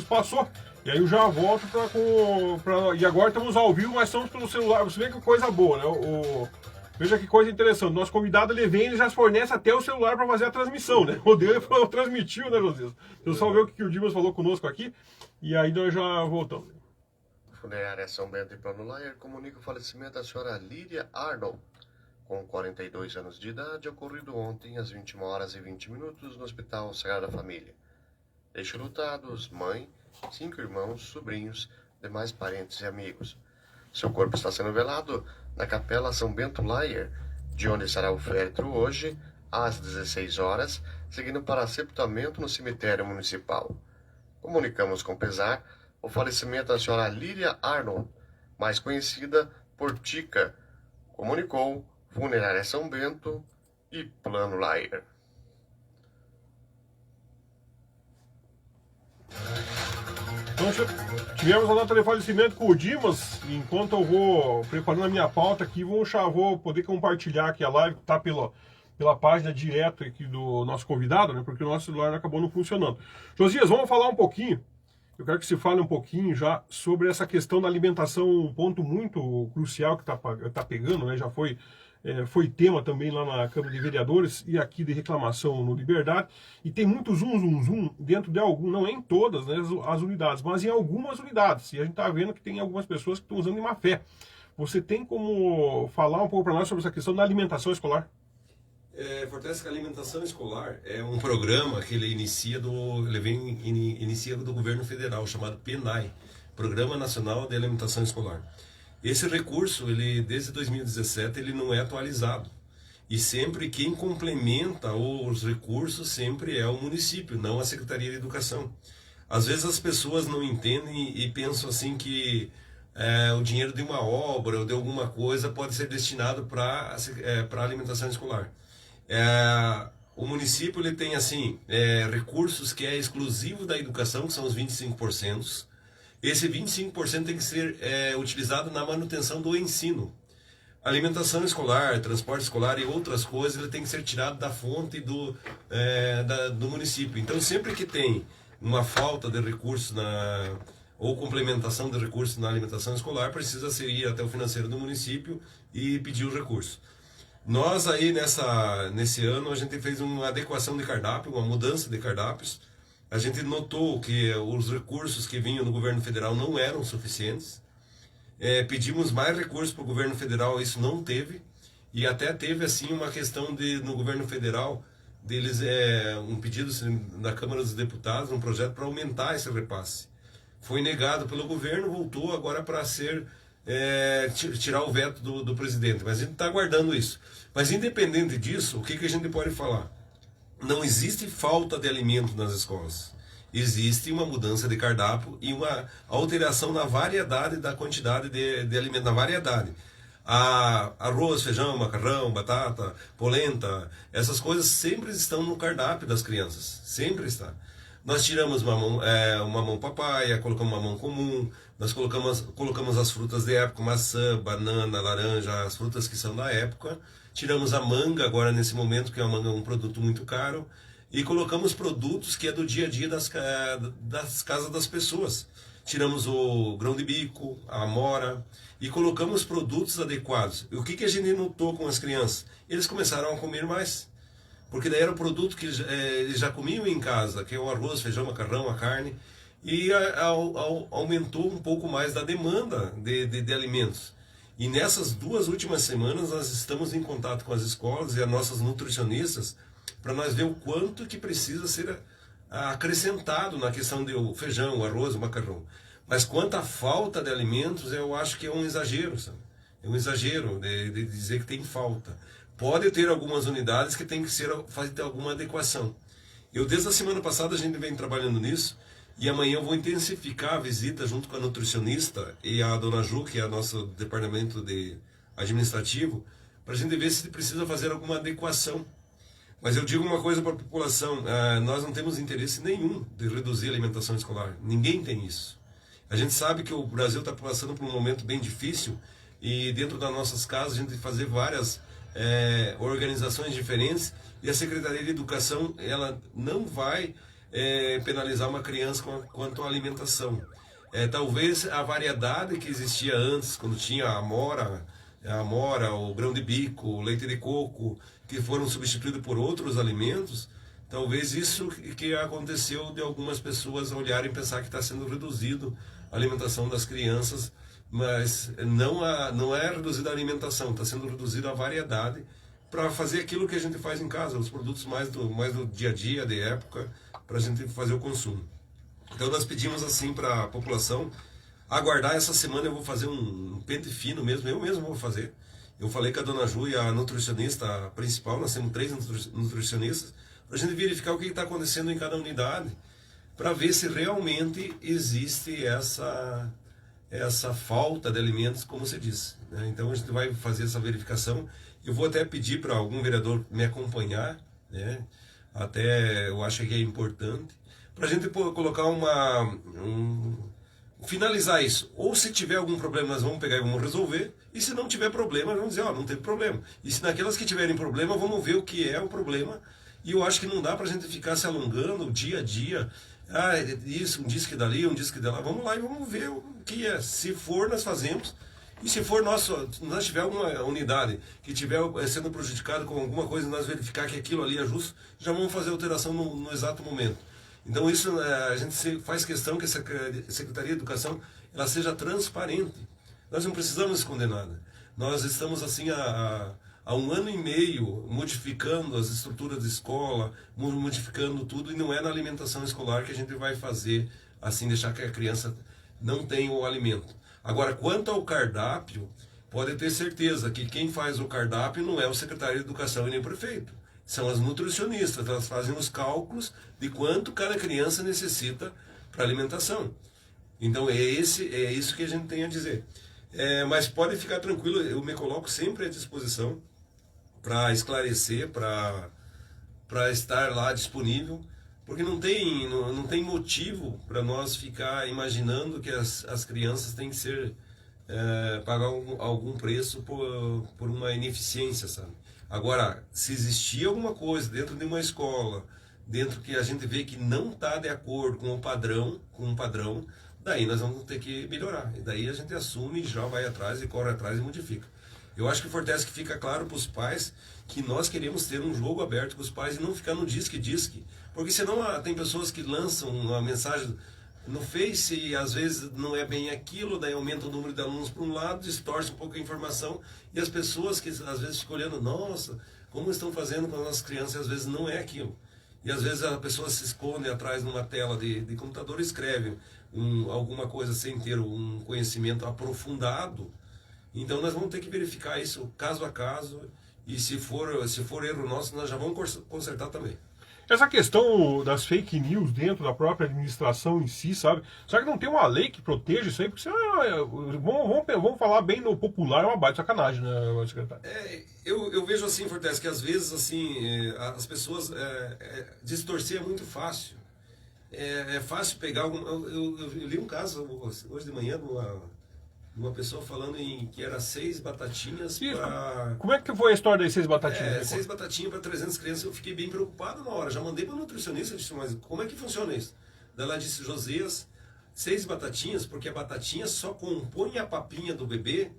passou. E aí eu já volto e agora estamos ao vivo, mas estamos pelo celular. Você vê que coisa boa, né? Veja que coisa interessante. Nosso convidado, ele vem, ele já fornece até o celular para fazer a transmissão, né? O dele transmitiu, né, Josias? Eu só ver o que o Dimas falou conosco aqui e aí nós já voltamos. Funerária São Bento e Plano Laier comunica o falecimento da senhora Lídia Arnold, com 42 anos de idade, ocorrido ontem às 21 horas e 20 minutos no Hospital Sagrada Família. Deixe lutados mãe, 5 irmãos, sobrinhos, demais parentes e amigos. Seu corpo está sendo velado na Capela São Bento Laier, de onde será o féretro hoje, às 16 horas, seguindo para sepultamento no cemitério municipal. Comunicamos com pesar o falecimento da senhora Lídia Arnold, mais conhecida por Tica, comunicou Funerária São Bento e Plano Laier. Então, tivemos a nota de falecimento com o Dimas. Enquanto eu vou preparando a minha pauta aqui, vou poder compartilhar aqui a live que está pela página direto aqui do nosso convidado, né? Porque o nosso celular acabou não funcionando. Josias, vamos falar um pouquinho. Eu quero que se fale um pouquinho já sobre essa questão da alimentação, um ponto muito crucial que tá pegando, né? Já foi tema também lá na Câmara de Vereadores e aqui de reclamação no Liberdade. E tem muito zoom dentro de não é em todas, né, as unidades, mas em algumas unidades. E a gente está vendo que tem algumas pessoas que estão usando de má fé. Você tem como falar um pouco para nós sobre essa questão da alimentação escolar? Fortalece que a alimentação escolar é um programa que ele inicia do governo federal, chamado PNAE, Programa Nacional de Alimentação Escolar. Esse recurso, desde 2017, ele não é atualizado. E sempre quem complementa os recursos sempre é o município, não a Secretaria de Educação. Às vezes as pessoas não entendem e pensam assim que o dinheiro de uma obra ou de alguma coisa pode ser destinado para a alimentação escolar. O município ele tem assim recursos que é exclusivo da educação, que são os 25%. Esse 25% tem que ser utilizado na manutenção do ensino. Alimentação escolar, transporte escolar e outras coisas, ele tem que ser tirado da fonte do município. Então, sempre que tem uma falta de recursos ou complementação de recursos na alimentação escolar, precisa ir até o financeiro do município e pedir o recurso. Nós aí, nesse ano, a gente fez uma adequação de cardápio, uma mudança de cardápios. A gente notou que os recursos que vinham do governo federal não eram suficientes. Pedimos mais recursos para o governo federal, isso não teve. E até teve assim uma questão no governo federal, deles um pedido da Câmara dos Deputados, um projeto para aumentar esse repasse. Foi negado pelo governo, voltou agora para tirar o veto do presidente. Mas a gente está aguardando isso. Mas independente disso, o que a gente pode falar? Não existe falta de alimento nas escolas. Existe uma mudança de cardápio e uma alteração na variedade da quantidade de alimento, na variedade. Arroz, feijão, macarrão, batata, polenta, essas coisas sempre estão no cardápio das crianças. Sempre está. Nós tiramos mamão papaya, colocamos mamão comum, nós colocamos as frutas de época, maçã, banana, laranja, as frutas que são da época. Tiramos a manga agora nesse momento, que a manga é um produto muito caro, e colocamos produtos que é do dia a dia das casas das pessoas. Tiramos o grão de bico, a amora, e colocamos produtos adequados. E o que a gente notou com as crianças? Eles começaram a comer mais. Porque daí era o produto que eles já comiam em casa, que é o arroz, feijão, macarrão, a carne, e aumentou um pouco mais da demanda de alimentos. E nessas 2 últimas semanas nós estamos em contato com as escolas e as nossas nutricionistas para nós ver o quanto que precisa ser acrescentado na questão do feijão, o arroz, o macarrão. Mas quanto à falta de alimentos, eu acho que é um exagero, sabe? É um exagero de dizer que tem falta. Pode ter algumas unidades que tem que fazer alguma adequação. Desde a semana passada a gente vem trabalhando nisso e amanhã eu vou intensificar a visita junto com a nutricionista e a dona Ju, que é o nosso departamento administrativo, para a gente ver se precisa fazer alguma adequação. Mas eu digo uma coisa para a população, nós não temos interesse nenhum de reduzir a alimentação escolar. Ninguém tem isso. A gente sabe que o Brasil está passando por um momento bem difícil e dentro das nossas casas a gente tem que fazer várias organizações diferentes e a Secretaria de Educação ela não vai penalizar uma criança quanto à alimentação. Talvez a variedade que existia antes, quando tinha a amora, o grão de bico, o leite de coco, que foram substituídos por outros alimentos, talvez isso que aconteceu de algumas pessoas olharem e pensar que está sendo reduzido a alimentação das crianças, mas não é reduzida a alimentação, está sendo reduzida a variedade para fazer aquilo que a gente faz em casa, os produtos mais do dia a dia, de época, para a gente fazer o consumo. Então nós pedimos assim para a população aguardar essa semana. Eu vou fazer um pente fino mesmo, eu mesmo vou fazer. Eu falei com a dona Ju e a nutricionista principal, nós temos 3 nutricionistas, para a gente verificar o que está acontecendo em cada unidade, para ver se realmente existe essa falta de alimentos, como você disse, né? Então a gente vai fazer essa verificação. Eu vou até pedir para algum vereador me acompanhar, né? Até eu acho que é importante, para a gente colocar finalizar isso. Ou se tiver algum problema, nós vamos pegar e vamos resolver. E se não tiver problema, vamos dizer, não teve problema. E se naquelas que tiverem problema, vamos ver o que é o problema. E eu acho que não dá para a gente ficar se alongando dia a dia. Isso, um diz que dali, um diz que dali. Vamos lá e vamos ver o que é. Se for, nós fazemos. E se for nós tiver alguma unidade que estiver sendo prejudicada com alguma coisa, nós verificar que aquilo ali é justo, já vamos fazer alteração no exato momento. Então isso a gente faz questão que a Secretaria de Educação ela seja transparente. Nós não precisamos esconder nada. Nós estamos assim há 1 ano e meio modificando as estruturas de escola, modificando tudo, e não é na alimentação escolar que a gente vai fazer assim, deixar que a criança não tenha o alimento. Agora, quanto ao cardápio, pode ter certeza que quem faz o cardápio não é o secretário de Educação e nem o prefeito. São as nutricionistas, elas fazem os cálculos de quanto cada criança necessita para alimentação. Então é isso que a gente tem a dizer. Mas pode ficar tranquilo, eu me coloco sempre à disposição para esclarecer, para estar lá disponível, porque não tem motivo para nós ficar imaginando que as crianças têm que pagar algum preço por uma ineficiência, sabe? Agora, se existir alguma coisa dentro de uma escola, dentro que a gente vê que não está de acordo com um padrão, daí nós vamos ter que melhorar. E daí a gente assume e já vai atrás e corre atrás e modifica. Eu acho que fortalece que fica claro para os pais que nós queremos ter um jogo aberto com os pais e não ficar no disque. Porque senão tem pessoas que lançam uma mensagem no Face e às vezes não é bem aquilo, daí aumenta o número de alunos para um lado, distorce um pouco a informação, e as pessoas que às vezes ficam olhando, nossa, como estão fazendo com as nossas crianças, e às vezes não é aquilo. E às vezes a pessoa se esconde atrás de uma tela de computador e escreve alguma coisa sem ter um conhecimento aprofundado. Então nós vamos ter que verificar isso caso a caso, e se for erro nosso, nós já vamos consertar também. Essa questão das fake news dentro da própria administração em si, sabe? Será que não tem uma lei que proteja isso aí? Porque vamos falar bem no popular, é uma baita sacanagem, né, secretário? Eu vejo assim, Fortes, que às vezes assim, as pessoas distorcer é muito fácil. É fácil pegar eu li um caso hoje de manhã de uma pessoa falando que era 6 batatinhas para... Como é que foi a história das 6 batatinhas? 6 batatinhas para 300 crianças. Eu fiquei bem preocupado na hora. Já mandei para a nutricionista, disse, mas como é que funciona isso? Daí ela disse, Josias, 6 batatinhas, porque a batatinha só compõe a papinha do bebê,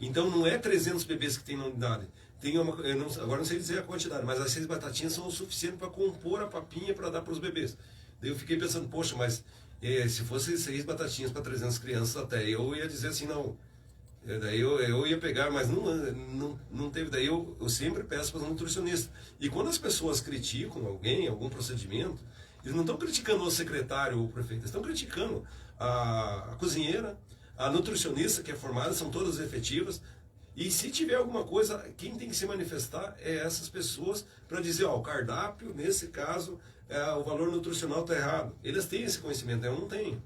então não é 300 bebês que tem na unidade. Agora não sei dizer a quantidade, mas as 6 batatinhas são o suficiente para compor a papinha para dar para os bebês. Daí eu fiquei pensando, poxa, mas... se fosse 6 batatinhas para 300 crianças até, eu ia dizer assim, não. Daí eu ia pegar, mas não teve. Daí eu sempre peço para os nutricionistas. E quando as pessoas criticam algum procedimento, eles não estão criticando o secretário ou o prefeito, eles estão criticando a cozinheira, a nutricionista que é formada, são todas efetivas. E se tiver alguma coisa, quem tem que se manifestar é essas pessoas para dizer, o cardápio, nesse caso, o valor nutricional está errado. Eles têm esse conhecimento, eu não tenho.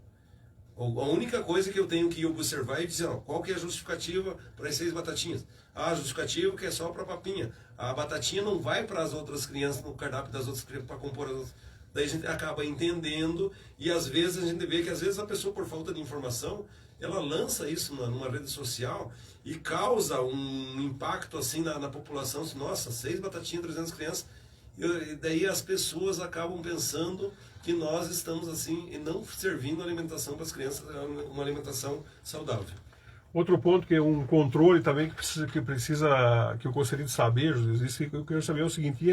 A única coisa que eu tenho que observar é dizer, qual que é a justificativa para as 6 batatinhas? A justificativa que é só para a papinha. A batatinha não vai para as outras crianças, no cardápio das outras crianças, para compor as outras. Daí a gente acaba entendendo, e às vezes a gente vê que às vezes a pessoa, por falta de informação, ela lança isso numa rede social e causa um impacto assim na população. Nossa, 6 batatinhas, 300 crianças. E daí as pessoas acabam pensando que nós estamos assim e não servindo alimentação para as crianças, uma alimentação saudável. Outro ponto que é um controle também que eu gostaria de saber, José, isso que eu quero saber é o seguinte,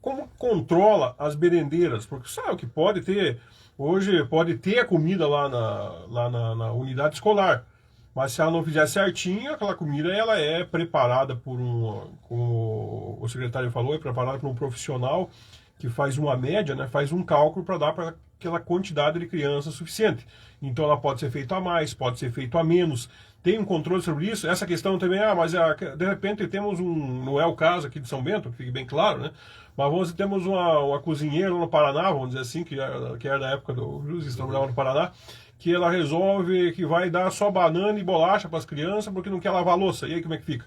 como controla as merendeiras, porque sabe que hoje pode ter a comida lá na unidade escolar, mas se ela não fizer certinho, aquela comida ela é preparada como o secretário falou, é preparada por um profissional que faz uma média, né, faz um cálculo para dar para aquela quantidade de crianças suficiente. Então ela pode ser feita a mais, pode ser feita a menos. Tem um controle sobre isso? Essa questão também, mas de repente temos não é o caso aqui de São Bento, que fique bem claro, né? Mas temos uma cozinheira no Paraná, vamos dizer assim, que era da época do José, que trabalhava no Paraná, que ela resolve que vai dar só banana e bolacha para as crianças porque não quer lavar a louça. E aí como é que fica?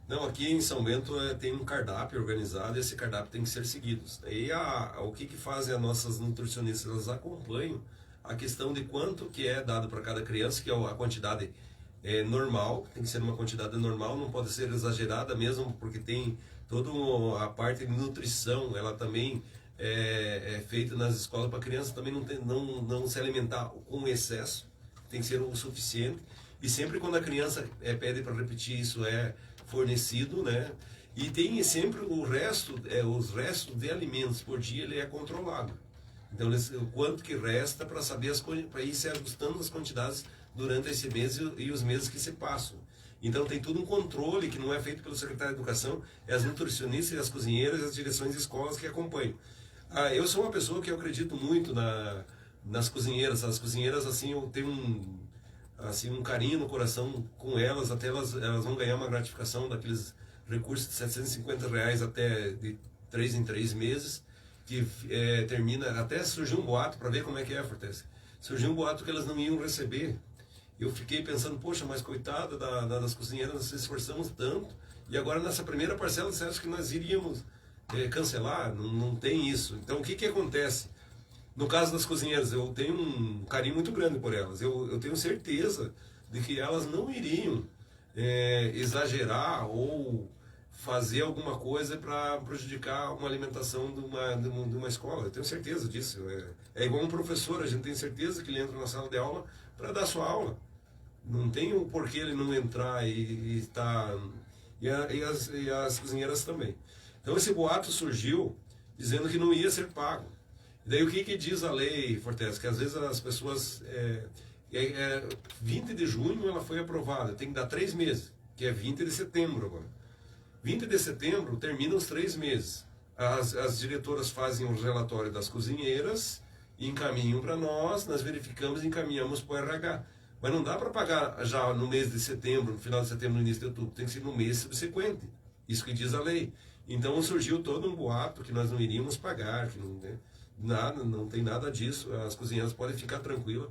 Não, aqui em São Bento tem um cardápio organizado e esse cardápio tem que ser seguido. E o que fazem as nossas nutricionistas? Elas acompanham a questão de quanto que é dado para cada criança, que é a quantidade normal, tem que ser uma quantidade normal, não pode ser exagerada mesmo, porque tem toda a parte de nutrição, ela também é feita nas escolas para a criança também não se alimentar com excesso, tem que ser o suficiente. E sempre quando a criança pede para repetir, isso é fornecido, né? E tem sempre os restos de alimentos por dia, ele é controlado. Então, o quanto que resta para saber para ir se ajustando as quantidades durante esse mês e os meses que se passam. Então, tem todo um controle que não é feito pelo secretário de Educação, é as nutricionistas, as cozinheiras e as direções de escolas que acompanham. Eu sou uma pessoa que eu acredito muito nas cozinheiras. As cozinheiras, assim, eu tenho um carinho no coração com elas, até elas vão ganhar uma gratificação daqueles recursos de R$750 até de 3 em 3 meses, que termina, até surgiu um boato, para ver como é que é, Fortes. Surgiu um boato que elas não iam receber. Eu fiquei pensando, poxa, mas coitada das cozinheiras, nós se esforçamos tanto, e agora nessa primeira parcela você acha que nós iríamos cancelar? Não tem isso. Então o que acontece? No caso das cozinheiras, eu tenho um carinho muito grande por elas. Eu tenho certeza de que elas não iriam exagerar ou fazer alguma coisa para prejudicar uma alimentação de uma escola. Eu tenho certeza disso. É igual um professor, a gente tem certeza que ele entra na sala de aula para dar sua aula. Não tem o porquê ele não entrar e estar... E as cozinheiras também. Então esse boato surgiu dizendo que não ia ser pago. Daí o que diz a lei, Fortes? Que às vezes as pessoas... 20 de junho ela foi aprovada, tem que dar 3 meses, que é 20 de setembro agora. 20 de setembro termina os 3 meses. As diretoras fazem um relatório das cozinheiras, encaminham para nós verificamos e encaminhamos para o RH. Mas não dá para pagar já no mês de setembro, no final de setembro, no início de outubro, tem que ser no mês subsequente. Isso que diz a lei. Então surgiu todo um boato que nós não iríamos pagar, que não tem nada disso, as cozinheiras podem ficar tranquilas.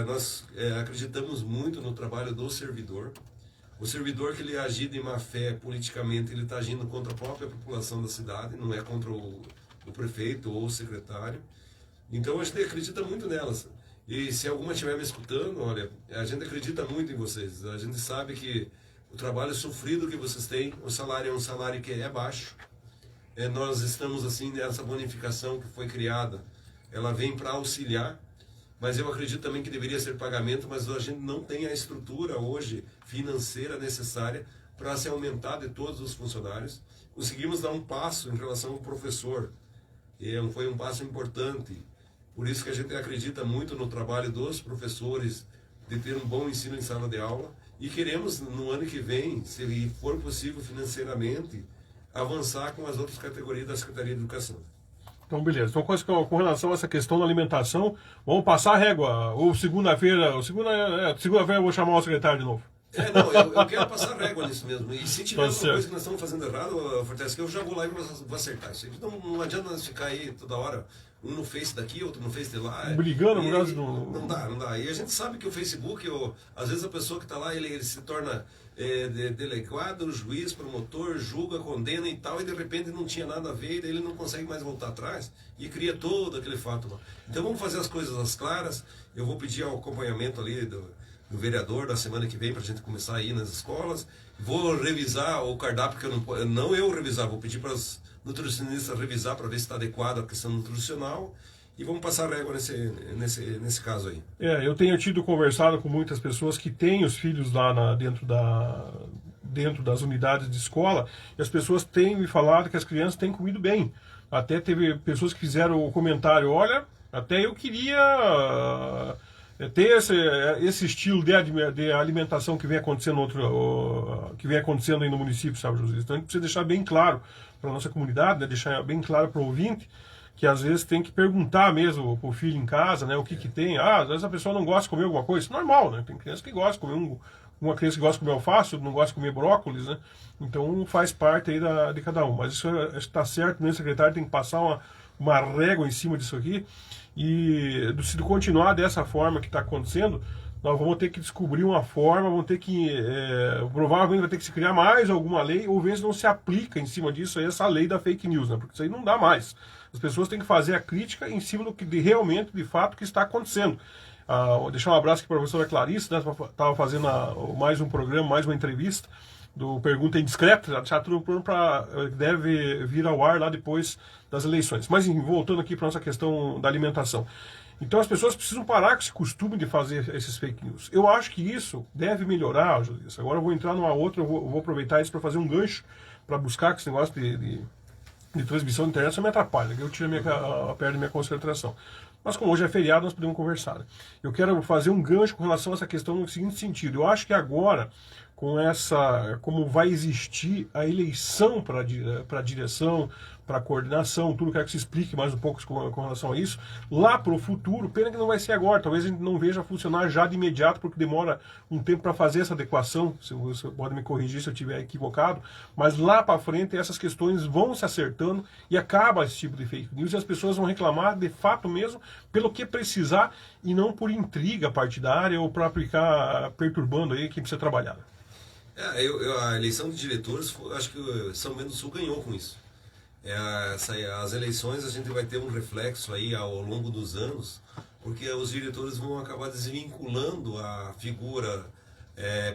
Nós acreditamos muito no trabalho do servidor. O servidor que ele agir de má fé politicamente, ele está agindo contra a própria população da cidade, não é contra o prefeito ou o secretário. Então a gente acredita muito nelas. E se alguma estiver me escutando, olha, a gente acredita muito em vocês. A gente sabe que o trabalho sofrido que vocês têm, o salário é um salário que é baixo. Nós estamos assim nessa bonificação que foi criada, ela vem para auxiliar, mas eu acredito também que deveria ser pagamento, mas a gente não tem a estrutura hoje financeira necessária para se aumentar de todos os funcionários. Conseguimos dar um passo em relação ao professor, foi um passo importante. Por isso que a gente acredita muito no trabalho dos professores, de ter um bom ensino em sala de aula, e queremos no ano que vem, se for possível financeiramente, avançar com as outras categorias da Secretaria de Educação. Então, beleza. Então, com relação a essa questão da alimentação, vamos passar a régua. Ou segunda-feira eu vou chamar o secretário de novo. Eu quero passar régua nisso mesmo. E se tiver alguma coisa que nós estamos fazendo errado, Fortes, que eu já vou lá e vou acertar isso. Não adianta nós ficar aí toda hora, um no Face daqui, outro no Face de lá. Brigando, não dá. E a gente sabe que o Facebook, às vezes a pessoa que está lá, ele se torna delegado, juiz, promotor, julga, condena e tal, e de repente não tinha nada a ver, e daí ele não consegue mais voltar atrás e cria todo aquele fato lá. Então vamos fazer as coisas às claras. Eu vou pedir o acompanhamento ali no vereador da semana que vem para a gente começar a ir nas escolas. Vou revisar o cardápio, que não eu revisar, vou pedir para os nutricionistas revisar para ver se está adequado a questão nutricional. E vamos passar a régua nesse caso aí. Eu tenho conversado com muitas pessoas que têm os filhos lá dentro das unidades de escola, e as pessoas têm me falado que as crianças têm comido bem. Até teve pessoas que fizeram o comentário, olha, até eu queria ter esse estilo de alimentação que vem acontecendo aí no município, sabe, José? Então a gente precisa deixar bem claro para a nossa comunidade, né, deixar bem claro para o ouvinte, que às vezes tem que perguntar mesmo pro filho em casa, né, o que tem. Às vezes a pessoa não gosta de comer alguma coisa, isso é normal, né? Tem criança que gosta de comer uma criança que gosta de comer alface, outra não gosta de comer brócolis, né? Então faz parte aí de cada um. Mas isso está certo, né, secretário? Tem que passar uma régua em cima disso aqui. E se continuar dessa forma que está acontecendo, nós vamos ter que descobrir uma forma, vamos ter que, provavelmente vai ter que se criar mais alguma lei, ou ver se não se aplica em cima disso aí essa lei da fake news, né? Porque isso aí não dá mais. As pessoas têm que fazer a crítica em cima do que realmente, de fato, que está acontecendo. Deixar um abraço aqui para a professora Clarice, né? Estava fazendo mais um programa, mais uma entrevista do Pergunta Indiscreta, já tudo pronto para deve vir ao ar lá depois das eleições. Mas enfim, voltando aqui para nossa questão da alimentação. Então as pessoas precisam parar com esse costume de fazer esses fake news. Eu acho que isso deve melhorar, José. Agora eu vou entrar numa outra, eu vou aproveitar isso para fazer um gancho, para buscar que esse negócio de transmissão de internet só me atrapalha, eu tiro a perda da minha concentração. Mas como hoje é feriado, nós podemos conversar. Né? Eu quero fazer um gancho com relação a essa questão no seguinte sentido. Eu acho que agora, como vai existir a eleição para a direção, para a coordenação, tudo, quero que se explique mais um pouco com relação a isso, lá para o futuro, pena que não vai ser agora, talvez a gente não veja funcionar já de imediato, porque demora um tempo para fazer essa adequação, você pode me corrigir se eu estiver equivocado, mas lá para frente essas questões vão se acertando e acaba esse tipo de fake news e as pessoas vão reclamar de fato mesmo pelo que precisar e não por intriga partidária ou para ficar perturbando aí quem precisa trabalhar. A eleição de diretores, acho que São Bento do Sul ganhou com isso. As eleições a gente vai ter um reflexo aí ao longo dos anos, porque os diretores vão acabar desvinculando a figura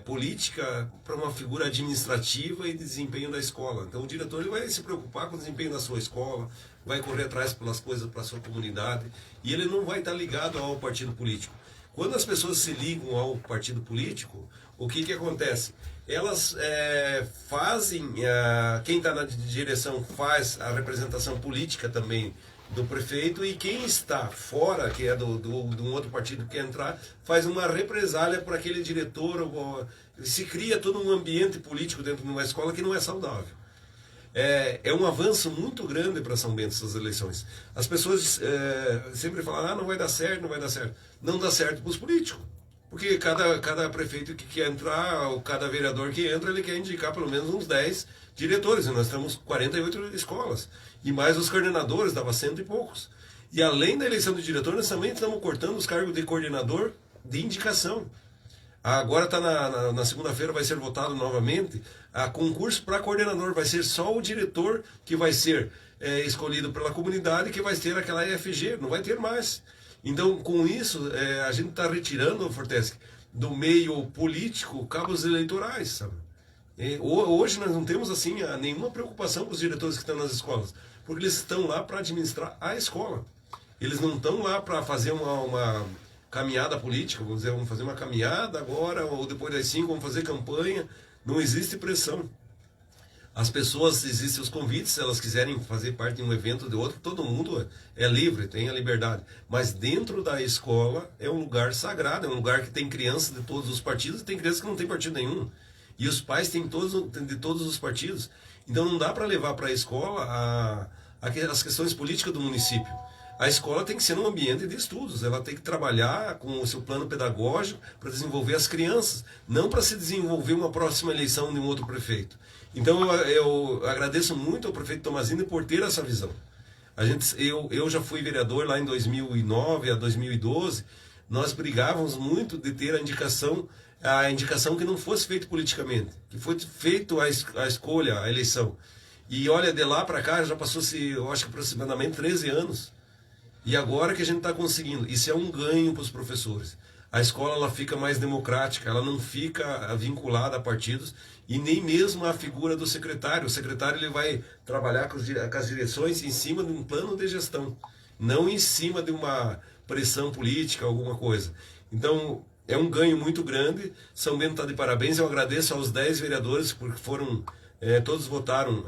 política para uma figura administrativa e de desempenho da escola. Então o diretor ele vai se preocupar com o desempenho da sua escola, vai correr atrás pelas coisas para a sua comunidade e ele não vai estar ligado ao partido político. Quando as pessoas se ligam ao partido político, o que acontece? Elas fazem, quem está na direção faz a representação política também do prefeito e quem está fora, que é de um outro partido que quer entrar, faz uma represália por aquele diretor, se cria todo um ambiente político dentro de uma escola que não é saudável. É um avanço muito grande para São Bento essas eleições. As pessoas sempre falam, não vai dar certo, não vai dar certo. Não dá certo para os políticos. Porque cada prefeito que quer entrar, ou cada vereador que entra, ele quer indicar pelo menos uns 10 diretores. E nós temos 48 escolas. E mais os coordenadores, dava 100 e poucos. E além da eleição de diretor, nós também estamos cortando os cargos de coordenador de indicação. Agora está na segunda-feira, vai ser votado novamente. A concurso para coordenador vai ser só o diretor que vai ser escolhido pela comunidade, que vai ter aquela EFG, não vai ter mais. Então, com isso, a gente está retirando, Fortesque, do meio político cabos eleitorais, sabe? Hoje nós não temos assim nenhuma preocupação com os diretores que estão nas escolas, porque eles estão lá para administrar a escola. Eles não estão lá para fazer uma caminhada política, vamos dizer, vamos fazer uma caminhada agora, ou depois das 5 vamos fazer campanha. Não existe pressão. As pessoas, existem os convites, se elas quiserem fazer parte de um evento ou de outro, todo mundo é livre, tem a liberdade. Mas dentro da escola é um lugar sagrado, é um lugar que tem crianças de todos os partidos e tem crianças que não tem partido nenhum. E os pais têm de todos os partidos. Então não dá para levar para a escola as questões políticas do município. A escola tem que ser um ambiente de estudos, ela tem que trabalhar com o seu plano pedagógico para desenvolver as crianças, não para se desenvolver uma próxima eleição de um outro prefeito. Então eu agradeço muito ao prefeito Tomazini por ter essa visão. Eu já fui vereador lá em 2009 a 2012, nós brigávamos muito de ter a indicação que não fosse feita politicamente, que fosse feita a escolha, a eleição. E olha, de lá para cá já passou-se, eu acho que aproximadamente 13 anos. E agora que a gente está conseguindo, isso é um ganho para os professores. a escola ela fica mais democrática, ela não fica vinculada a partidos e nem mesmo a figura do secretário. O secretário ele vai trabalhar com as direções em cima de um plano de gestão, não em cima de uma pressão política, alguma coisa. Então, é um ganho muito grande. São Bento está de parabéns. Eu agradeço aos 10 vereadores, porque foram, todos votaram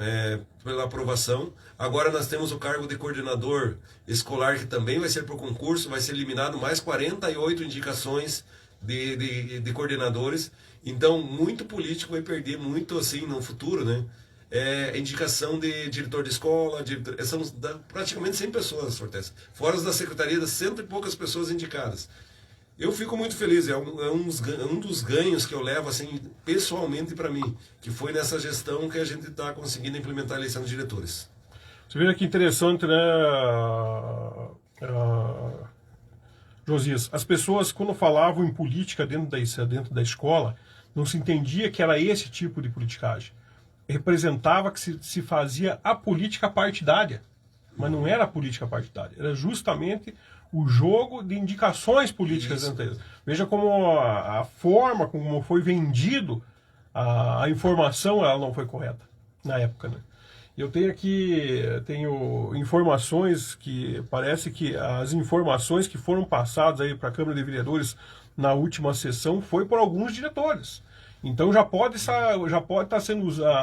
pela aprovação. Agora nós temos o cargo de coordenador escolar, que também vai ser por concurso, vai ser eliminado mais 48 indicações de coordenadores. Então, muito político vai perder muito assim no futuro, né? Indicação de diretor de escola, são praticamente 100 pessoas, Fortes. Fora da secretaria, das 100 e poucas pessoas indicadas. Eu fico muito feliz, um dos ganhos que eu levo assim, pessoalmente para mim, que foi nessa gestão que a gente está conseguindo implementar a eleição de diretores. Você vê que interessante, né, Josias? As pessoas, quando falavam em política dentro da escola, não se entendia que era esse tipo de politicagem. Representava que se fazia a política partidária, mas não era a política partidária, era justamente o jogo de indicações políticas dentro deles. Veja como a forma como foi vendido a informação, ela não foi correta na época, né? Eu tenho informações que parece que as informações que foram passadas aí para a Câmara de Vereadores na última sessão foi por alguns diretores. Então já pode estar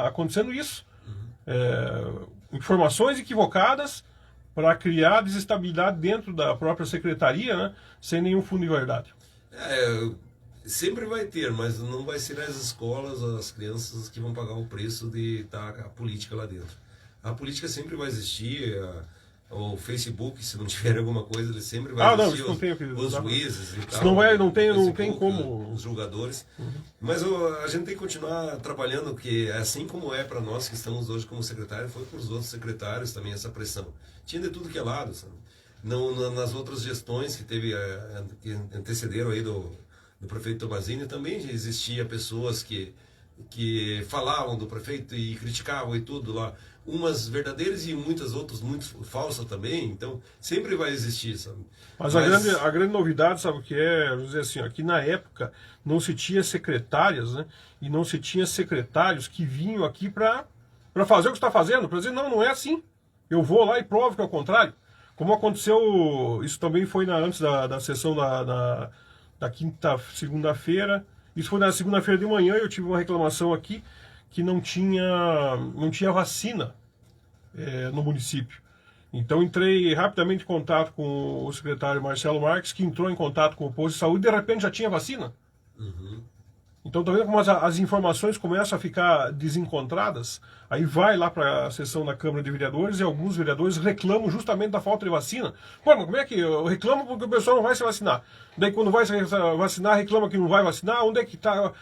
acontecendo isso. Informações equivocadas para criar desestabilidade dentro da própria secretaria, né, sem nenhum fundo de verdade. Sempre vai ter, mas não vai ser as escolas, as crianças que vão pagar o preço de estar a política lá dentro. A política sempre vai existir, o Facebook, se não tiver alguma coisa, ele sempre vai existir, os juízes e tal, não tem como... os julgadores. Mas a gente tem que continuar trabalhando, que assim como é para nós que estamos hoje como secretário, foi para os outros secretários também essa pressão. Tinha de tudo que é lado, sabe? Nas outras gestões que que antecederam aí do prefeito Tomazini, também existia pessoas que falavam do prefeito e criticavam e tudo lá. Umas verdadeiras e muitas outras muito falsas também, então sempre vai existir, sabe? Mas a grande novidade, sabe o que é, José, assim, aqui na época não se tinha secretárias, né? E não se tinha secretários que vinham aqui para fazer o que está fazendo, para dizer, não é assim. Eu vou lá e provo que é o contrário. Como aconteceu, isso também foi antes da sessão da segunda-feira. Isso foi na segunda-feira de manhã, eu tive uma reclamação aqui que não tinha vacina no município. Então entrei rapidamente em contato com o secretário Marcelo Marques, que entrou em contato com o posto de saúde e de repente já tinha vacina. Então tá vendo como as informações começam a ficar desencontradas? Aí vai lá para a sessão da Câmara de Vereadores e alguns vereadores reclamam justamente da falta de vacina. Pô, mas como é que eu reclamo porque o pessoal não vai se vacinar? Daí quando vai se vacinar, reclama que não vai vacinar? Onde é que está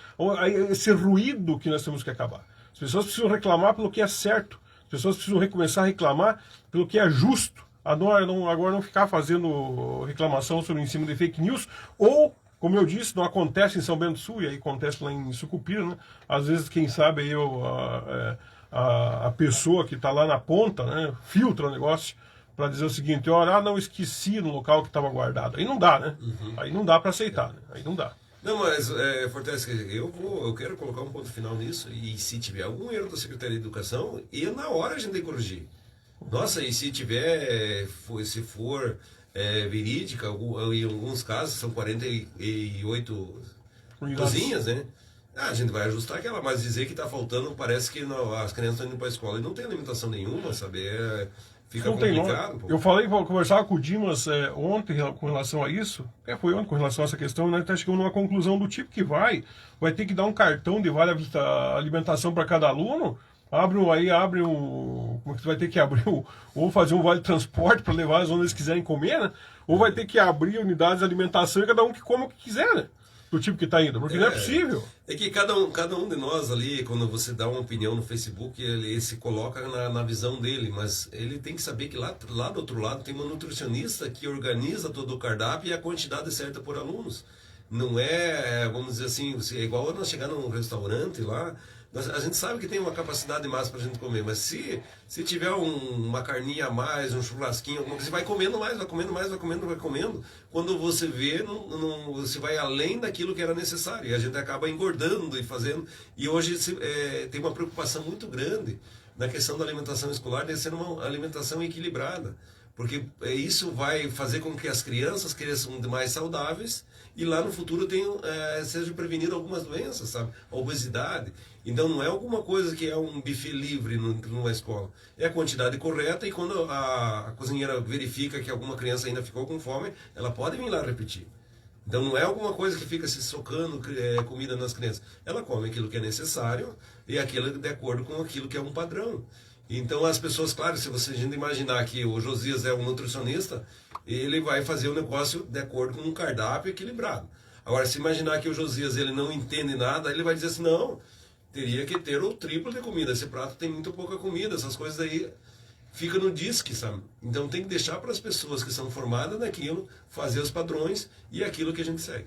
esse ruído que nós temos que acabar? As pessoas precisam reclamar pelo que é certo. As pessoas precisam começar a reclamar pelo que é justo. Agora não ficar fazendo reclamação sobre em cima de fake news ou... Como eu disse, não acontece em São Bento do Sul, e aí acontece lá em Sucupira, né? Às vezes, quem sabe, aí a pessoa que está lá na ponta, né, filtra o negócio para dizer o seguinte, olha, não, esqueci no local que estava guardado. Aí não dá, né? Aí não dá para aceitar, né? Aí não dá. Não, mas, Fortes, eu quero colocar um ponto final nisso, e se tiver algum erro da Secretaria de Educação, na hora a gente tem que corrigir. Nossa, e se for verídica, em alguns casos são 48 cozinhas, né? A gente vai ajustar aquela, mas dizer que está faltando, parece que as crianças estão indo para a escola e não tem alimentação nenhuma, sabe? Fica complicado. Eu conversava com o Dimas ontem com relação a isso, foi ontem com relação a essa questão, né? Até chegamos numa conclusão do tipo que vai ter que dar um cartão de vale alimentação para cada aluno. Como que vai ter que abrir ou fazer um vale transporte para levar as onde eles quiserem comer, né? Ou vai ter que abrir unidades de alimentação e cada um que come o que quiser, né? Do tipo que está indo, porque não é possível. É que cada um de nós ali, quando você dá uma opinião no Facebook, ele se coloca na visão dele, mas ele tem que saber que lá do outro lado tem uma nutricionista que organiza todo o cardápio e a quantidade certa por alunos. Não é, vamos dizer assim, é igual nós chegar num restaurante lá, a gente sabe que tem uma capacidade máxima para a gente comer, mas se tiver uma carninha a mais, um churrasquinho, alguma coisa, você vai comendo mais, vai comendo mais, vai comendo, vai comendo. Quando você vê, você vai além daquilo que era necessário. E a gente acaba engordando e fazendo. E hoje tem uma preocupação muito grande na questão da alimentação escolar, de ser uma alimentação equilibrada. Porque isso vai fazer com que as crianças cresçam mais saudáveis e lá no futuro seja prevenida algumas doenças, sabe? A obesidade. Então não é alguma coisa que é um buffet livre numa escola. É a quantidade correta e quando a cozinheira verifica que alguma criança ainda ficou com fome, ela pode vir lá repetir. Então não é alguma coisa que fica se socando comida nas crianças. Ela come aquilo que é necessário e aquilo de acordo com aquilo que é um padrão. Então as pessoas, claro, se a gente imaginar que o Josias é um nutricionista, ele vai fazer o negócio de acordo com um cardápio equilibrado. Agora, se imaginar que o Josias ele não entende nada, ele vai dizer assim, não, teria que ter o triplo de comida, esse prato tem muito pouca comida, essas coisas aí ficam no disque, sabe? Então tem que deixar para as pessoas que são formadas naquilo, fazer os padrões e aquilo que a gente segue.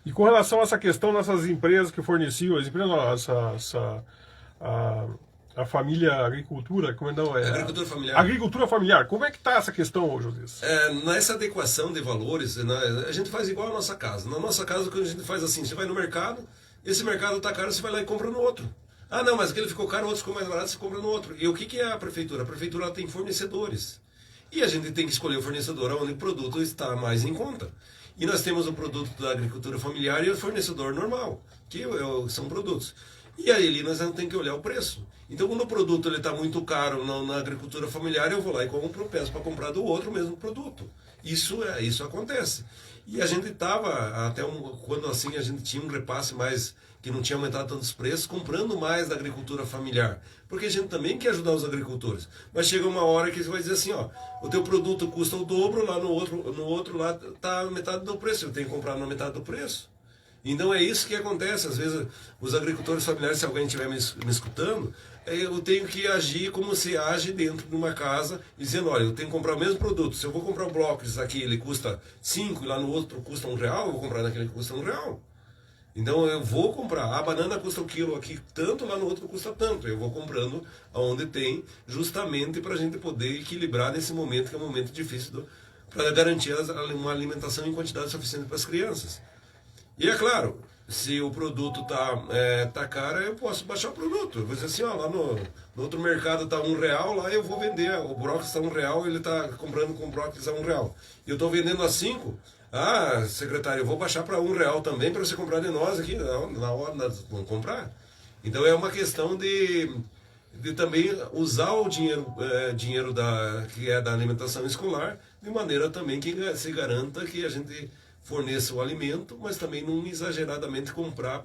E com relação a essa questão dessas empresas que forneciam, as empresas, a família agricultura, como não é? Agricultura familiar. Agricultura familiar. Como é que está essa questão, José? Nessa adequação de valores, a gente faz igual a nossa casa. Na nossa casa, o que a gente faz assim, você vai no mercado, esse mercado está caro, você vai lá e compra no outro. Ah, não, mas aquele ficou caro, o outro ficou mais barato, você compra no outro. E o que é a prefeitura? A prefeitura ela tem fornecedores. E a gente tem que escolher o fornecedor onde o produto está mais em conta. E nós temos o produto da agricultura familiar e o fornecedor normal, que são produtos. E aí nós não temos que olhar o preço. Então quando o produto está muito caro na agricultura familiar, eu vou lá e compro, peço para comprar do outro o mesmo produto. Isso acontece. E a gente estava, quando assim a gente tinha um repasse mais, que não tinha aumentado tantos preços, comprando mais da agricultura familiar. Porque a gente também quer ajudar os agricultores. Mas chega uma hora que você vai dizer assim, ó, o teu produto custa o dobro, lá no outro lá está metade do preço, eu tenho que comprar na metade do preço. Então é isso que acontece, às vezes os agricultores familiares, se alguém estiver me escutando, eu tenho que agir como se age dentro de uma casa, dizendo, olha, eu tenho que comprar o mesmo produto, se eu vou comprar o brócolis aqui, ele custa 5 e lá no outro custa R$1, eu vou comprar naquele que custa R$1. Então eu vou comprar, a banana custa o quilo aqui tanto, lá no outro custa tanto, eu vou comprando aonde tem, justamente para a gente poder equilibrar nesse momento, que é um momento difícil, para garantir uma alimentação em quantidade suficiente para as crianças. E é claro, se o produto tá caro, eu posso baixar o produto. Eu vou dizer assim, ó, lá no outro mercado tá R$1, lá eu vou vender. O brócolis está R$1, ele está comprando com brócolis a R$1. E eu estou vendendo a 5. Ah, secretário, eu vou baixar para R$1 também para você comprar de nós aqui. Na hora nós vamos comprar. Então é uma questão de também usar o dinheiro que é da alimentação escolar, de maneira também que se garanta que a gente forneça o alimento, mas também não exageradamente comprar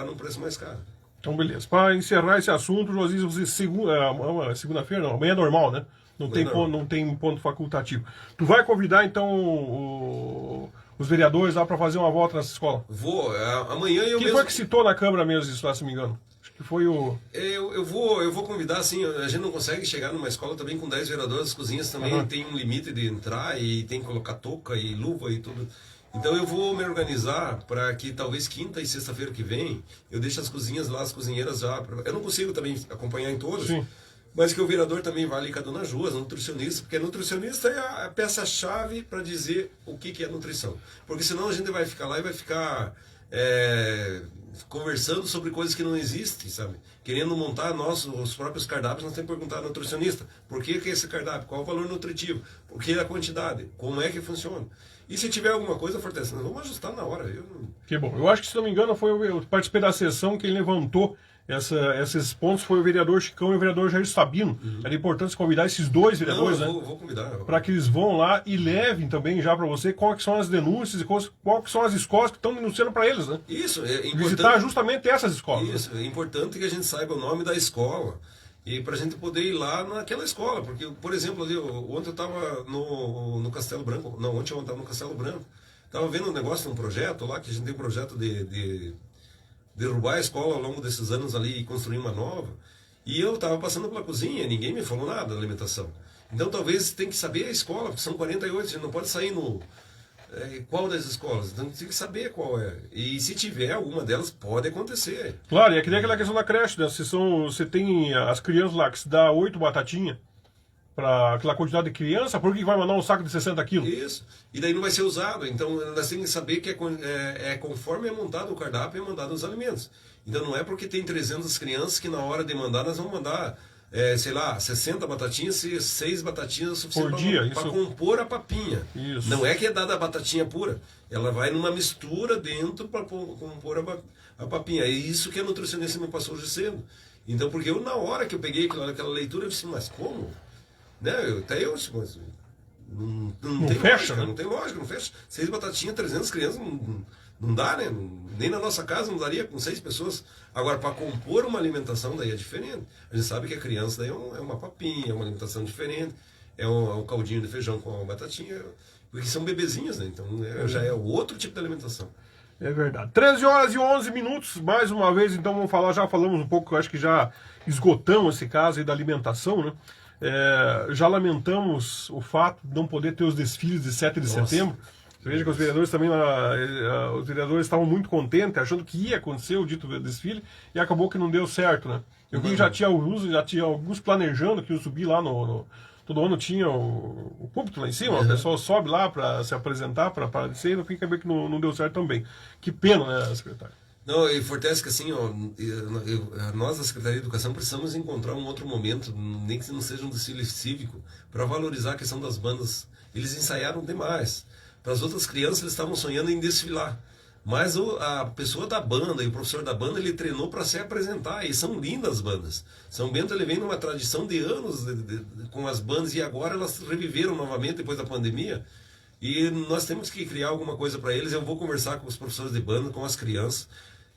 num preço mais caro. Então, beleza. Para encerrar esse assunto, Josias, você segunda-feira não, amanhã é normal, né? Não tem ponto facultativo. Tu vai convidar, então, os vereadores lá para fazer uma volta nessa escola? Vou. Amanhã eu Quem foi que citou na Câmara mesmo, isso lá, se não me engano? Acho que foi o... Eu vou convidar, assim, a gente não consegue chegar numa escola também com 10 vereadores, as cozinhas também tem um limite de entrar e tem que colocar touca e luva e tudo. Então eu vou me organizar para que talvez quinta e sexta-feira que vem eu deixe as cozinhas lá, as cozinheiras já. Eu não consigo também acompanhar em todas, Sim. mas que o vereador também vá ali com a dona Ju, a nutricionista, porque a nutricionista é a peça-chave para dizer o que é nutrição. Porque senão a gente vai ficar lá e vai ficar conversando sobre coisas que não existem, sabe? Querendo montar os próprios cardápios, nós temos que perguntar ao nutricionista por que é esse cardápio, qual o valor nutritivo, por que a quantidade, como é que funciona. E se tiver alguma coisa, Fortaleza, nós vamos ajustar na hora. Que bom. Eu acho que, se não me engano, eu participei da sessão, quem levantou esses pontos foi o vereador Chicão e o vereador Jair Sabino. Era importante convidar esses dois vereadores, vou convidar. Para que eles vão lá e levem também já para você quais que são as denúncias e quais que são as escolas que estão denunciando para eles, né? Isso, é importante. Visitar justamente essas escolas. Isso, é importante que a gente saiba o nome da escola e para a gente poder ir lá naquela escola. Porque, por exemplo, ali, ontem eu estava no Castelo Branco, não, ontem eu estava no Castelo Branco, estava vendo um negócio, um projeto lá, que a gente tem um projeto de derrubar a escola ao longo desses anos ali e construir uma nova. E eu estava passando pela cozinha, ninguém me falou nada da alimentação. Então talvez tem que saber a escola, porque são 48, a gente não pode sair Qual das escolas? Então tem que saber qual é. E se tiver alguma delas, pode acontecer. Claro, e é que nem aquela questão da creche, né? Você tem as crianças lá que se dá 8 batatinhas para aquela quantidade de criança, por que vai mandar um saco de 60 quilos? Isso. E daí não vai ser usado. Então nós temos que saber que conforme é montado o cardápio, é mandado os alimentos. Então não é porque tem 300 crianças que na hora de mandar nós vamos mandar, sei lá, 60 batatinhas e 6 batatinhas Por dia, para compor a papinha. Isso. Não é que é dada a batatinha pura. Ela vai numa mistura dentro para compor a papinha. É isso que a nutricionista me passou hoje cedo. Então, porque eu na hora que eu peguei aquela leitura, eu disse, mas como? Né? Até eu disse, mas não tem fecha, lógica, né? não tem lógica, não fecha. 6 batatinhas, 300 crianças, não dá, né? Nem na nossa casa não daria com 6 pessoas. Agora, para compor uma alimentação, daí é diferente. A gente sabe que a criança daí é uma papinha, é uma alimentação diferente, é um caldinho de feijão com uma batatinha, porque são bebezinhos, né? Então já é outro tipo de alimentação. É verdade. 13 horas e 11 minutos, mais uma vez, então vamos falar, já falamos um pouco, acho que já esgotamos esse caso aí da alimentação, né? Já lamentamos o fato de não poder ter os desfiles de 7 de setembro. Você veja que os vereadores também, os vereadores estavam muito contentes, achando que ia acontecer o dito desfile, e acabou que não deu certo, né? Eu vi que já tinha alguns planejando que iam subir lá todo ano tinha o púlpito lá em cima, o pessoal sobe lá para se apresentar, para descer, e no fim acabou que não deu certo também. Que pena, né, secretário? Não, e Fortece que assim, ó, nós da Secretaria de Educação precisamos encontrar um outro momento, nem que não seja um desfile cívico, para valorizar a questão das bandas. Eles ensaiaram demais. Para as outras crianças, eles estavam sonhando em desfilar. Mas a pessoa da banda e o professor da banda, ele treinou para se apresentar. E são lindas as bandas. São Bento, ele vem numa tradição de anos com as bandas, e agora elas reviveram novamente depois da pandemia. E nós temos que criar alguma coisa para eles. Eu vou conversar com os professores de banda, com as crianças.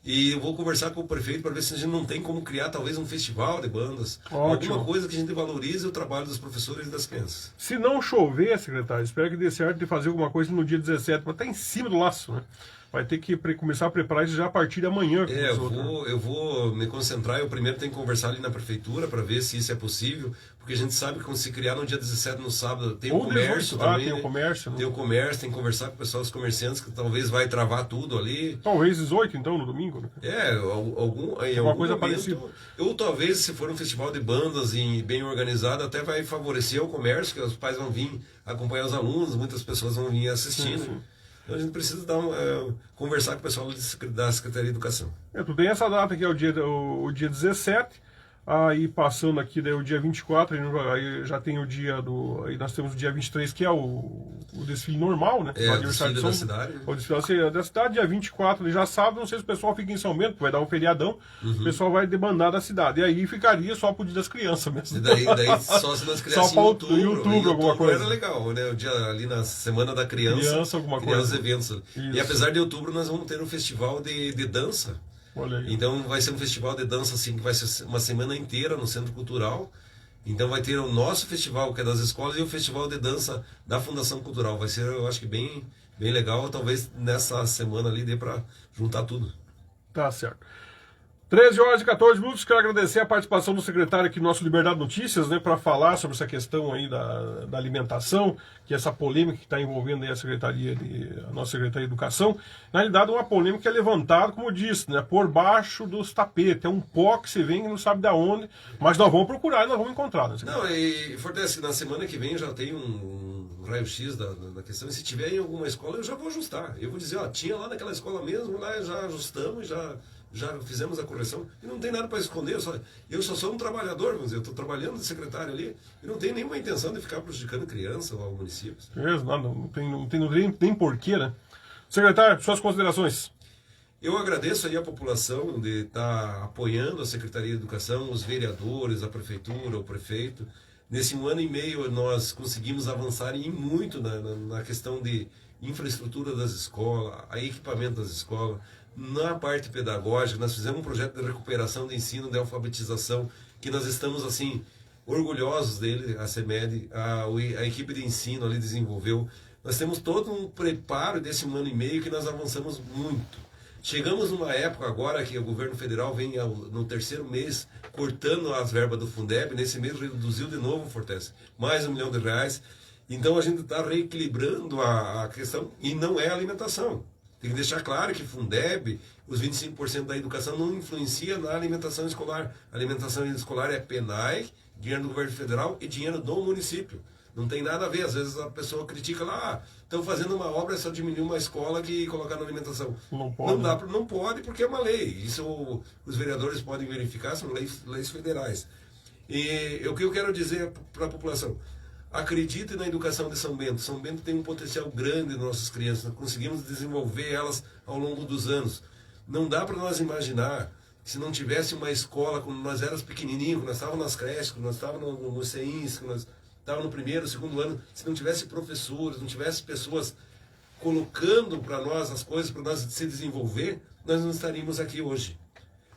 E eu vou conversar com o prefeito para ver se a gente não tem como criar talvez um festival de bandas. Ótimo. Alguma coisa que a gente valorize o trabalho dos professores e das crianças. Se não chover, secretário, espero que dê certo de fazer alguma coisa no dia 17, para estar em cima do laço, né? Vai ter que começar a preparar isso já a partir de amanhã. Eu vou me concentrar. Eu primeiro tenho que conversar ali na prefeitura para ver se isso é possível, porque a gente sabe que quando se criar no dia 17, no sábado, tem o comércio também. Tem o comércio. Né? Tem o comércio, tem que conversar com o pessoal, os comerciantes, que talvez vai travar tudo ali. Talvez 18, então, no domingo. Né? Alguma coisa momento, parecida. Ou talvez, se for um festival de bandas bem organizado, até vai favorecer o comércio, que os pais vão vir acompanhar os alunos, muitas pessoas vão vir assistindo. Sim. Então a gente precisa conversar com o pessoal da Secretaria de Educação. Tu tem essa data aqui, é o dia 17, aí passando aqui daí o dia 24, aí já tem o dia aí nós temos o dia 23, que é o desfile normal, né? O desfile da cidade. O desfile da cidade, dia 24, já sábado, não sei se o pessoal fica em São Bento, vai dar um feriadão, o pessoal vai demandar da cidade, e aí ficaria só pro dia das crianças mesmo. E daí só se nós criássemos só YouTube alguma coisa. Era legal, né? O dia ali na Semana da Criança, alguma coisa. Os eventos. Isso. E apesar de outubro, nós vamos ter um festival de dança. Olha aí. Então vai ser um festival de dança assim, que vai ser uma semana inteira no Centro Cultural. Então vai ter o nosso festival, que é das escolas, e o festival de dança da Fundação Cultural. Vai ser, eu acho que bem legal. Talvez nessa semana ali dê para juntar tudo. Tá certo. 13 horas e 14 minutos, quero agradecer a participação do secretário aqui do nosso Liberdade Notícias, né, para falar sobre essa questão aí da alimentação, que é essa polêmica que está envolvendo aí a nossa Secretaria de Educação. Na realidade, uma polêmica que é levantada, como eu disse, né, por baixo dos tapetes. É um pó que você vem e não sabe de onde, mas nós vamos procurar e nós vamos encontrar. Né, não, e Fortece, na semana que vem já tem um raio-x da questão, e se tiver em alguma escola eu já vou ajustar. Eu vou dizer, tinha lá naquela escola mesmo, lá já ajustamos, já fizemos a correção, e não tem nada para esconder, eu só sou um trabalhador, vamos dizer, eu estou trabalhando de secretário ali, e não tenho nenhuma intenção de ficar prejudicando criança ou município. Não tem nem porquê, né? Secretário, suas considerações. Eu agradeço aí a população de estar apoiando a Secretaria de Educação, os vereadores, a prefeitura, o prefeito. Nesse 1 ano e meio nós conseguimos avançar muito na questão de infraestrutura das escolas, equipamento das escolas. Na parte pedagógica, nós fizemos um projeto de recuperação de ensino, de alfabetização, que nós estamos, assim, orgulhosos dele, a CEMED, a equipe de ensino ali desenvolveu. Nós temos todo um preparo desse 1 ano e meio que nós avançamos muito. Chegamos numa época agora que o governo federal vem no 3º mês cortando as verbas do Fundeb, nesse mês reduziu de novo, Fortece, mais R$1 milhão. Então a gente está reequilibrando a questão e não é alimentação. Tem que deixar claro que Fundeb, os 25% da educação não influencia na alimentação escolar. A alimentação escolar é PENAI, dinheiro do governo federal e dinheiro do município. Não tem nada a ver. Às vezes a pessoa critica lá, estão fazendo uma obra, é só diminuir uma escola que colocar na alimentação. Não pode. Não pode porque é uma lei. Isso os vereadores podem verificar, são leis federais. E o que eu quero dizer para a população? Acredite na educação de São Bento. São Bento tem um potencial grande nas nossas crianças. Nós conseguimos desenvolver elas ao longo dos anos. Não dá para nós imaginar que se não tivesse uma escola, quando nós éramos pequenininhos, quando nós estávamos nas creches, quando nós estávamos no CEINS, quando nós estávamos no primeiro, segundo ano, se não tivesse professores, não tivesse pessoas colocando para nós as coisas, para nós se desenvolver, nós não estaríamos aqui hoje.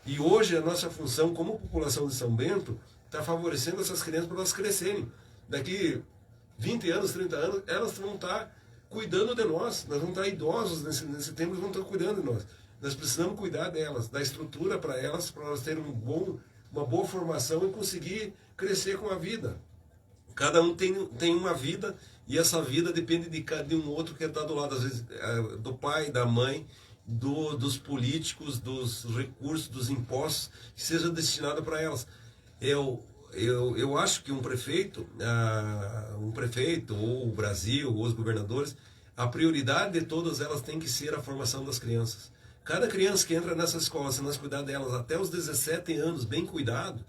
E hoje a nossa função como população de São Bento está favorecendo essas crianças para elas crescerem. Daqui 20 anos, 30 anos, elas vão estar cuidando de nós. Nós vamos estar idosos nesse tempo, eles vão estar cuidando de nós. Nós precisamos cuidar delas, dar estrutura para elas terem uma boa formação e conseguir crescer com a vida. Cada um tem uma vida e essa vida depende de um outro que está do lado, às vezes, do pai, da mãe, dos políticos, dos recursos, dos impostos, que seja destinado para elas. Eu acho que um prefeito ou o Brasil, ou os governadores, a prioridade de todas elas tem que ser a formação das crianças. Cada criança que entra nessa escola, se nós cuidar delas até os 17 anos, bem cuidado,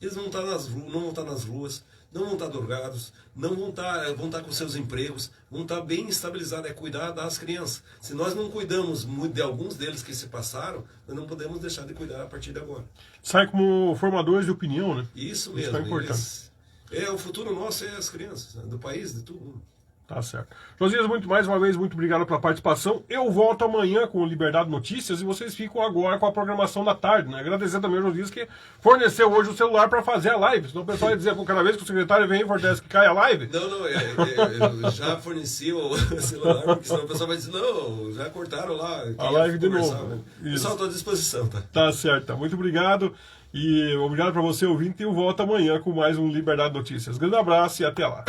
eles não vão estar nas ruas, não vão estar drogados, vão estar com seus empregos, vão estar bem estabilizados. É cuidar das crianças. Se nós não cuidamos de alguns deles que se passaram, nós não podemos deixar de cuidar a partir de agora. Sai como formadores de opinião, né? Isso Isso mesmo. é importante. O futuro nosso é as crianças, do país, de tudo. Tá certo. Josias, mais uma vez, muito obrigado pela participação. Eu volto amanhã com o Liberdade Notícias e vocês ficam agora com a programação da tarde, né? Agradecer também ao Josias que forneceu hoje o celular para fazer a live. Senão o pessoal ia dizer que cada vez que o secretário vem e fornece que cai a live. Não, eu já forneci o celular, porque senão o pessoal vai dizer, não, já cortaram lá. A live de novo. Né? O pessoal está à disposição, tá? Tá certo, tá. Muito obrigado. E obrigado para você, ouvinte, e eu volto amanhã com mais um Liberdade Notícias. Grande abraço e até lá.